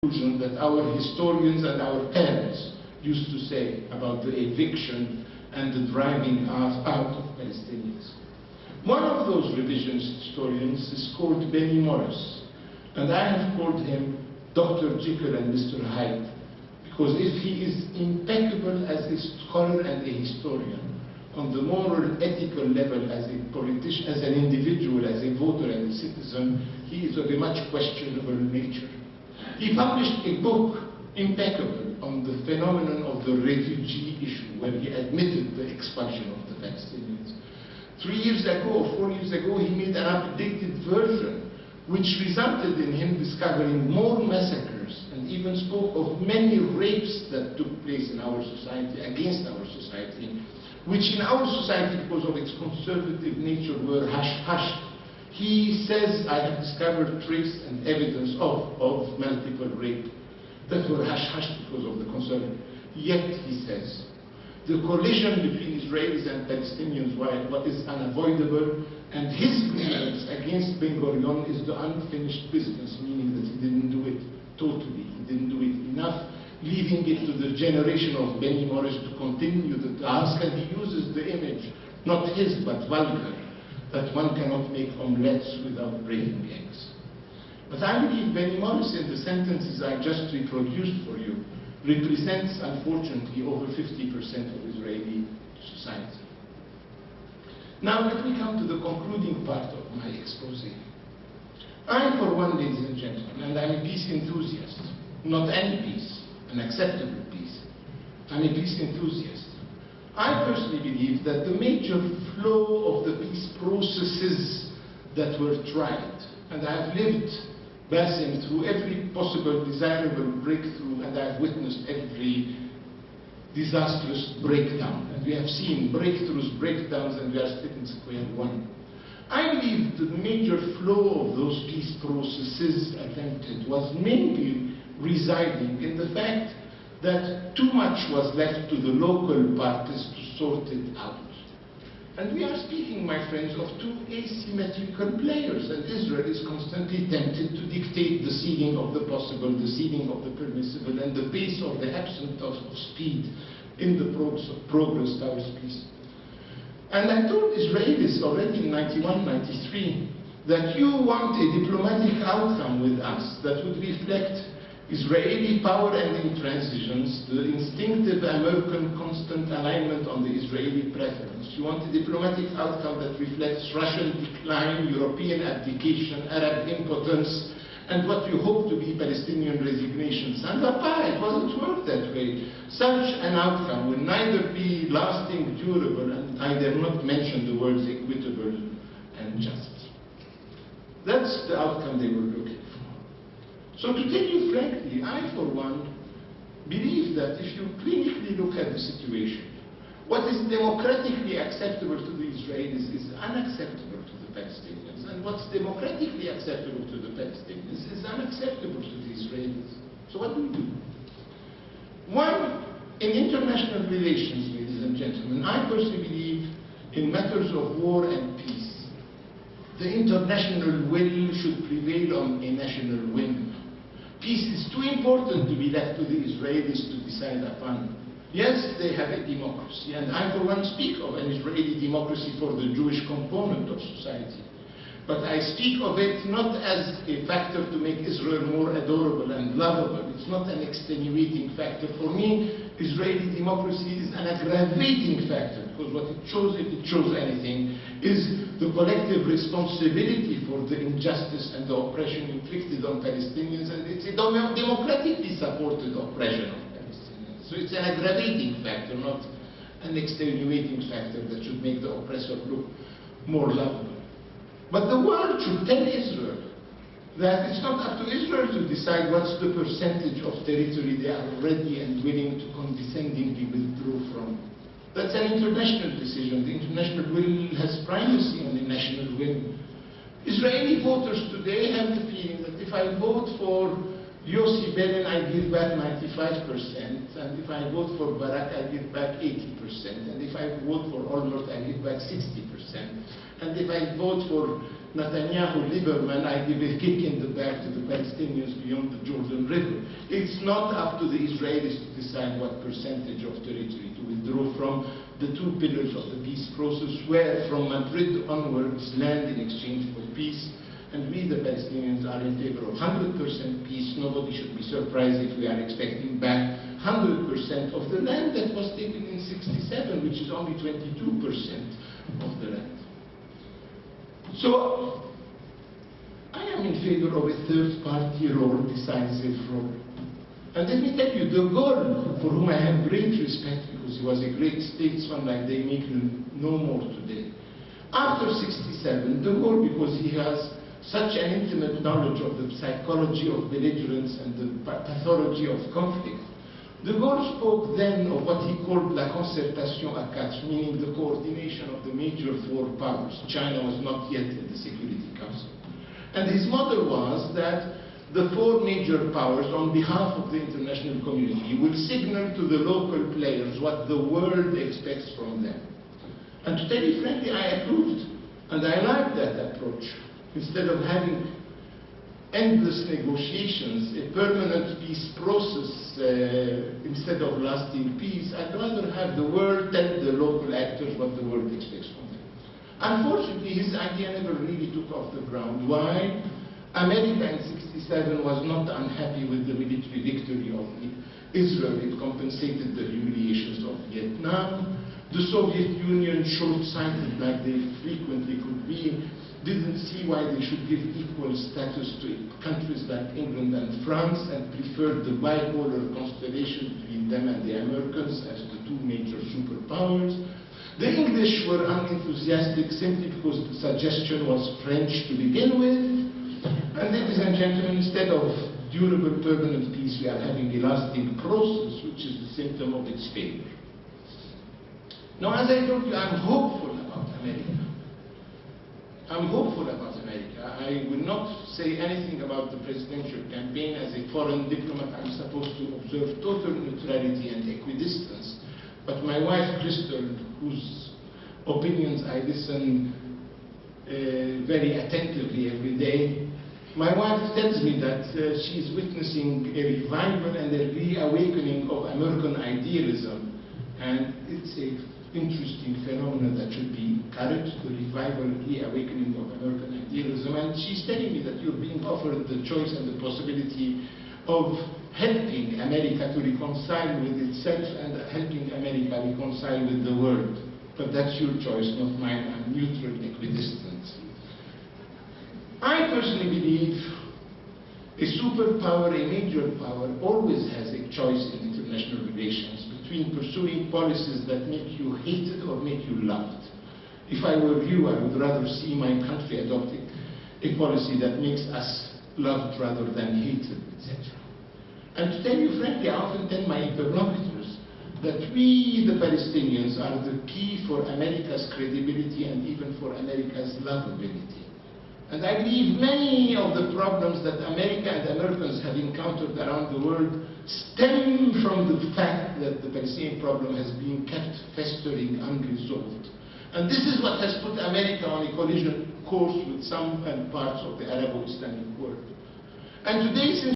conclusion that our historians and our parents used to say about the eviction and the driving out of Palestinians. One of those revisionist historians is called Benny Morris, and I have called him Dr. Jekyll and Mr. Hyde, because if he is impeccable as a scholar and a historian, on the moral, ethical level, as a politician, as an individual, as a voter and a citizen, he is of a much questionable nature. He published a book, impeccable, on the phenomenon of the refugee issue, where he admitted the expulsion of the Palestinians. 3 years ago, or 4 years ago, he made an updated version, which resulted in him discovering more massacres, and even spoke of many rapes that took place in our society, against our society, which in our society, because of its conservative nature, were hush-hushed. He says, I have discovered trace and evidence of multiple rape that were hush-hushed because of the conservative. Yet, he says, the collision between Israelis and Palestinians, what is unavoidable, and his grievance against Ben Gurion is the unfinished business, meaning that he didn't do it totally, he didn't do it enough, leaving it to the generation of Benny Morris to continue the task, and he uses the image, not his, but vulgar, that one cannot make omelettes without breaking eggs. But I believe Benny Morris, in the sentences I just reproduced for you, represents, unfortunately, over 50% of Israeli society. Now let me come to the concluding part of my expose. I, for one, ladies and gentlemen, and I'm a peace enthusiast, not any peace, an acceptable peace. I'm a peace enthusiast. I personally believe that the major flow of the peace processes that were tried, and I have lived, Bassem, through every possible desirable breakthrough, and I've witnessed every disastrous breakdown. And we have seen breakthroughs, breakdowns, and we are still in square one. I believe the major flow of those peace processes attempted was mainly residing in the fact that too much was left to the local parties to sort it out. And we are speaking, my friends, of two asymmetrical players, and Israel is constantly tempted to dictate the ceiling of the possible, the ceiling of the permissible, and the pace or the absence of speed in the progress towards peace. And I told Israelis already in 91, 93, that you want a diplomatic outcome with us that would reflect Israeli power and intransigence, the instinctive American constant alignment on the Israeli preference. You want a diplomatic outcome that reflects Russian decline, European abdication, Arab impotence, and what you hope to be Palestinian resignation. And it wasn't work that way. Such an outcome will neither be lasting, durable, and I dare not mention the words equitable and just. That's the outcome they were looking for. So to tell you frankly, I, for one, believe that if you clinically look at the situation, what is democratically acceptable to the Israelis is unacceptable to the Palestinians, and what's democratically acceptable to the Palestinians is unacceptable to the Israelis. So what do we do? One, in international relations, ladies and gentlemen, I personally believe in matters of war and peace, the international will should prevail on a national whim. Peace is too important to be left to the Israelis to decide upon. Yes, they have a democracy, and I, for one, speak of an Israeli democracy for the Jewish component of society. But I speak of it not as a factor to make Israel more adorable and lovable. It's not an extenuating factor. For me, Israeli democracy is an aggravating factor, because what it shows, if it shows anything, is the collective responsibility for the injustice and the oppression inflicted on Palestinians, and it's a democratically supported oppression of Palestinians. So it's an aggravating factor, not an extenuating factor that should make the oppressor look more lovable. But the world should tell Israel that it's not up to Israel to decide what's the percentage of territory they are ready and willing to condescendingly withdraw from. That's an international decision. The international will has primacy on the national will. Israeli voters today have the feeling that if I vote for Yossi Berin, I give back 95%, and if I vote for Barak, I give back 80%, and if I vote for Olmert, I give back 60%, and if I vote for Netanyahu, Lieberman, I give a kick in the back to the Palestinians beyond the Jordan River. It's not up to the Israelis to decide what percentage of territory to withdraw from the two pillars of the peace process, where from Madrid onwards, land in exchange for peace. And we, the Palestinians, are in favor of 100% peace. Nobody should be surprised if we are expecting back 100% of the land that was taken in '67, which is only 22% of the land. So, I am in favor of a third-party role, decisive role. And let me tell you, De Gaulle, for whom I have great respect because he was a great statesman like they make no more today. After '67, De Gaulle, because he has such an intimate knowledge of the psychology of belligerence and the pathology of conflict, De Gaulle spoke then of what he called la concertation à quatre, meaning the coordination of the major four powers. China was not yet in the Security Council. And his model was that the four major powers, on behalf of the international community, will signal to the local players what the world expects from them. And to tell you frankly, I approved, and I liked that approach. Instead of having endless negotiations, a permanent peace process, instead of lasting peace, I'd rather have the world tell the local actors what the world expects from them. Unfortunately, his idea never really took off the ground. Why? America in '67 was not unhappy with the military victory of Israel. It compensated the humiliations of Vietnam. The Soviet Union, short-sighted like they frequently could be, didn't see why they should give equal status to countries like England and France, and preferred the bipolar constellation between them and the Americans as the two major superpowers. The English were unenthusiastic simply because the suggestion was French to begin with. And ladies and gentlemen, instead of durable permanent peace, we are having a lasting process, which is the symptom of its failure. Now, as I told you, I'm hopeful about America. I'm hopeful about America. I will not say anything about the presidential campaign. As a foreign diplomat, I'm supposed to observe total neutrality and equidistance. But my wife, Crystal, whose opinions I listen very attentively every day, my wife tells me that she is witnessing a revival and a reawakening of American idealism. And it's a interesting phenomenon that should be encouraged, the revival, reawakening of American idealism. And she's telling me that you're being offered the choice and the possibility of helping America to reconcile with itself and helping America reconcile with the world. But that's your choice, not mine. I'm neutral, equidistant. I personally believe a superpower, a major power, always has a choice in international relations between pursuing policies that make you hated or make you loved. If I were you, I would rather see my country adopting a policy that makes us loved rather than hated, etc. And to tell you frankly, I often tell my interlocutors that we, the Palestinians, are the key for America's credibility and even for America's lovability. And I believe many of the problems that America and Americans have encountered around the world stem from the fact that the Palestinian problem has been kept festering unresolved. And this is what has put America on a collision course with some parts of the Arabo-Islamic world. And today, since